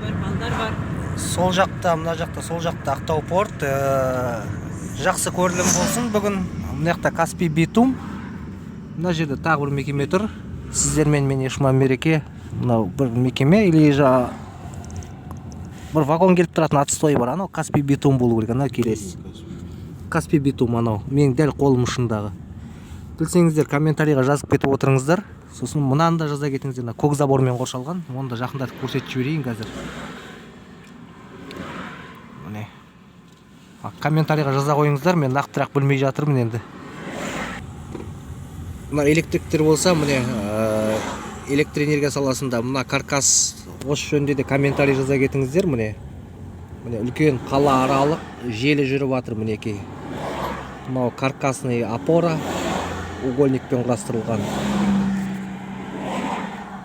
бар, балдар бар. Сол жақта, мына жақта, сол жақта Актау порт. Жақсы көрілім болсын. Бүгін мына жақта Каспий битум. Мына жерде тағы бір мекеме тұр. Сіздермен мен Ешман Мереке. Мынау бір мекеме или бір вагон келіп тұратын отстой бар. Анау Каспий битум болу керек. Анау келесі. Каспий битум анау. Менің дәл қолым ұшындағы. Білсеңіздер, комментарийға жазып кетіп отырыңыздар. Сосын мұнаны да жаза кетіңіздер. Көк забормен қоршалған. Оны да жақындатып көрсетіп жіберейін қазір. Міне. Комментарийға жаза қойыңыздар. Мен нақтырақ білмей жатырмын енді. Мына электриктер болса, міне электр энергия саласында мына каркас осы жөнінде де комментарий жаза кетіңіздер. Міне үлкен қала аралық желі жүріп жатыр мінекей. Мынау каркасный опора угольникпен құрастырылған.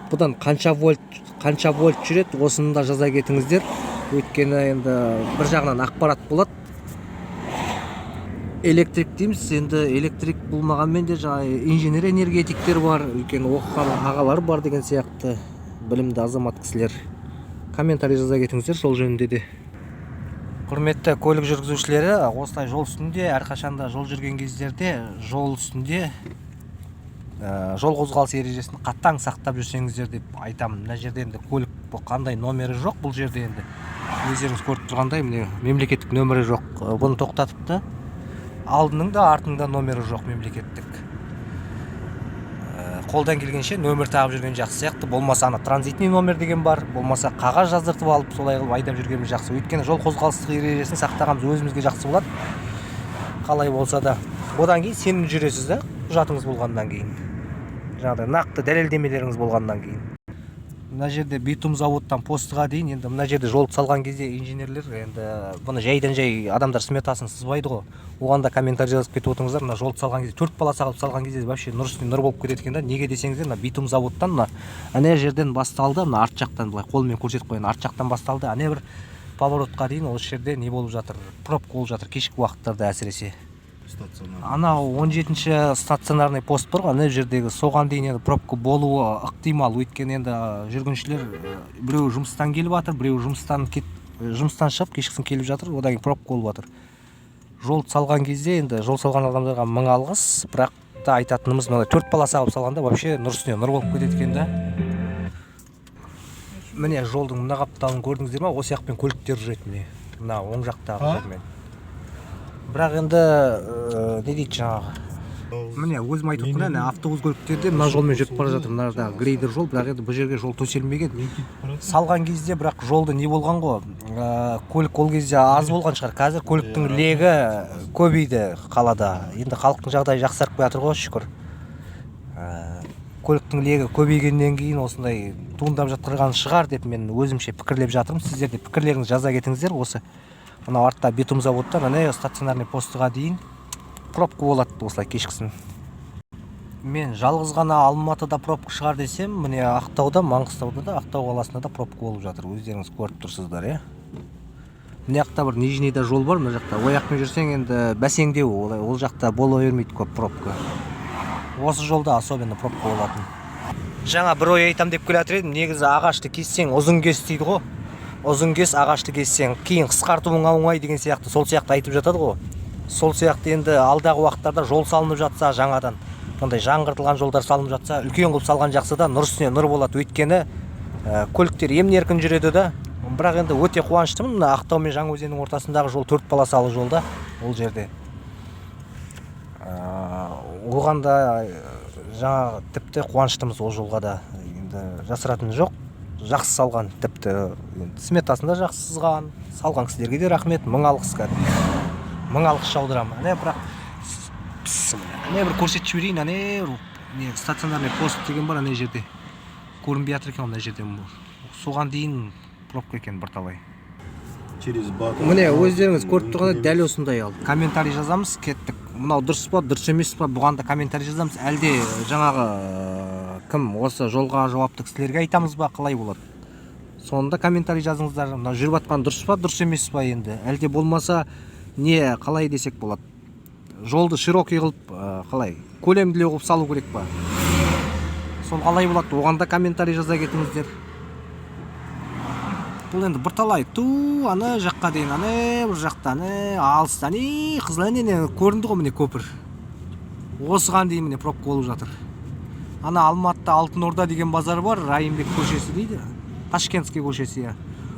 Бұдан қанша вольт жүреді, осыны да жаза кетіңіздер. Өйткені енді бір жағынан ақпарат болады. Электрик дейміз, енді электрик болмағанмен де инженер энергетиктер бар, үлкен оқыған ағалар бар деген сияқты білімді азамат кісілер. Комментарий жаза кетіңіздер сол жөнінде де. Құрметті көлік жүргізушілері, осылай жол үстінде, әрқашанда жол жүрген кездерде жол үстінде жол қозғалыс ережесін қатаң сақтап жүрсеңіздер деп айтамын. Мына жерде енді көлік қандай номері жоқ, бұл жерде енді өздеріңіз көріп тұрғандай мемлекеттік нөмірі жоқ. Бұны тоқтатыпты. Алдының да артының да номері жоқ мемлекеттік. Қолдан келгенше нөмір тағып жүрген жақсы сияқты. Болмаса ана транзитный номер деген бар, болмаса қағаз жаздыртып алып солай қылып айдап жүргеніміз жақсы. Өйткені жол қозғалыстық ережесін сақтағанымыз өзімізге жақсы болады. Қалай болса да. Одан кейін сенім жүресіз да, құжатыңыз болғаннан кейін. Жаңағыдай нақты дәлелдемелеріңіз болғаннан кейін. Мына жерде битум заводтан постыға дейін, енді мына жерде жол салған кезде инженерлер енді бұны жайдан жай адамдар сметасын сызбайды ғой. Оған да комментарий жазып кетіп отырыңыздар. Мына жолды салған кезде 4 полоса қылып салған кезде вообще нұр үстіне нұр болып кетеді екен да. Неге десеңіздер, мына битум заводтан ана жерден басталды, мына арт жақтан былай қолмен көрсетіп қойған арт жақтан басталды. Ана бір поворотқа дейін осы жерде не болып жатыр? Пробка болып жатыр кешкі уақыттарда әсіресе. Анау 17-ші стационарный пост бар ғой, ана жердегі соған дейін енді пробка болуы ықтимал. Өйткені енді жүргіншілер біреу жұмыстан келіп жатыр, біреу жұмыстан шығып кешкісін келіп жатыр, одан кейін пробка болып жатыр. Жол салған кезде енді жол салған адамдарға мың алғыс, бірақ та айтатынымыз мына 4 полоса қылып салғанда вообще нұр үстіне нұр болып кетеді екен да. Міне жолдың мына қапталын көрдіңіздер ме? Осы жақпен көліктер жүреді міне. Мына оң жақтағы жермен. Бірақ енді не дейді жаңағы? Міне өзім айтып отырмын, автобус көліктерде мына жолмен жүріп бара жатыр. Мына грейдер жол, бірақ енді бұл жерге жол төселмеген. Салған кезде бірақ жолда не болған ғой? Көлік ол кезде аз болған шығар. Қазір көліктің легі көбейді қалада. Енді халықтың жағдайы жақсарып жатыр ғой, шүкір. Көліктің легі көбейгеннен кейін осындай туындап жатқан шығар деп мен өзімше пікірлеп жатырмын. Сіздер де пікірлеріңізді жаза кетіңіздер. Осы мына артта битум заводтан ана стационарный постыға дейін пробка болады осылай кешкісін. Мен жалғыз ғана Алматыда пробка шығар десем, міне Актауда, Маңғыстауда да, Актау қаласында да пробка болып жатыр. Өздеріңіз көріп тұрсыздар, Мына жақта бір Нижнийда жол бар, мына жақта ояқпен жүрсең енді бәсеңдеу, ол жақта бола бермейді көп пробка. Осы жолда особенно пробка болатын. Жаңа бір ой айтам деп келе жатыр едім, негізі ағашты кессең ұзын кес дейді ғой. Ұзын кес ағашты кессең кейін қысқартуың оңай деген сияқты, сол сияқты айтып жатады ғой. Сол сияқты енді алдағы уақыттарда жол салынып жатса, жаңадан мындай жаңғыртылған жолдар салынып жатса, үлкен қылып салған жақсы да нұр үстіне нұр болады. Өйткені көліктер емін-еркін жүреді да. Бірақ енді өте қуаныштымын. Актау мен Жаңаөзеннің ортасындағы жол 4 полосалы жолда ол жерде. Оған да жаңа тіпті қуаныштымыз ол жолға да. Енді жасыратын жоқ. Жақсы салған, тіпті сметасында жақсы сызған. Салған кісілерге де рахмет, мың алғыс кәдімгі. Мың алғыс жаудырамын. Бірақ бір көрсетіп жіберейін, стационарный пост деген бар ана жерде. Көрінбей жатыр екен ана жерде. Соған дейін пробка екен бірталай. Міне өздеріңіз көріп тұрғанда дәл осындай ал. Комментарий жазамыз, кеттік. Мынау дұрыс па, дұрыс емес па, бұған да комментарий жазамыз. Әлде жаңағы кім осы жолға жауапты кісілерге айтамыз ба, қалай болады? Сонда комментарий жазыңыздар. Мынау жүріп жатқан дұрыс па, дұрыс емес па енді? Әлде болмаса не қалай десек болады? Жолды широкий қылып, қалай? Көлемділеу қылып салу керек па? Сол қалай болады? Оған да комментарий жаза кетіңіздер. Бұл енді бірталай аны жаққа дейін, бір жақтан, алыстан, қызыл көрінді ғой міне көпір. Осыған дейін міне пробка болып жатыр. Ана Алматыда Алтын Орда деген базар бар, Райымбек көшесі дейді. Ташкентский көшесі.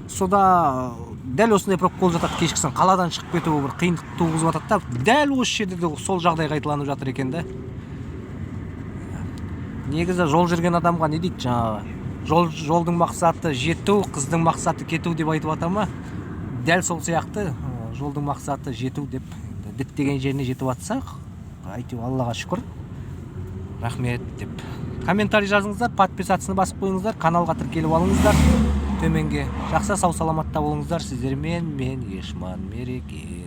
Сода дәл осындай пробка болып жатады, кешкісін қаладан шығып кетуі бір қиындық туғызып жатады да, дәл осы жерде де сол жағдай қайталанып жатыр екен да. Негізі жол жүрген адамға не дейді жаңағы? Жолдың мақсаты жету, қыздың мақсаты кету деп айтып атама. Дәл сол сияқты жолдың мақсаты жету деп діттеген жеріне жетіп атсақ, әйтеуір Аллаға шүкір. Рахмет деп. Комментарий жазыңыздар, подписацияны басып қойыңыздар, каналға тіркеліп алыңыздар. Төменге жақсы сау саламатта болыңыздар. Сіздермен мен Ешман Мереке.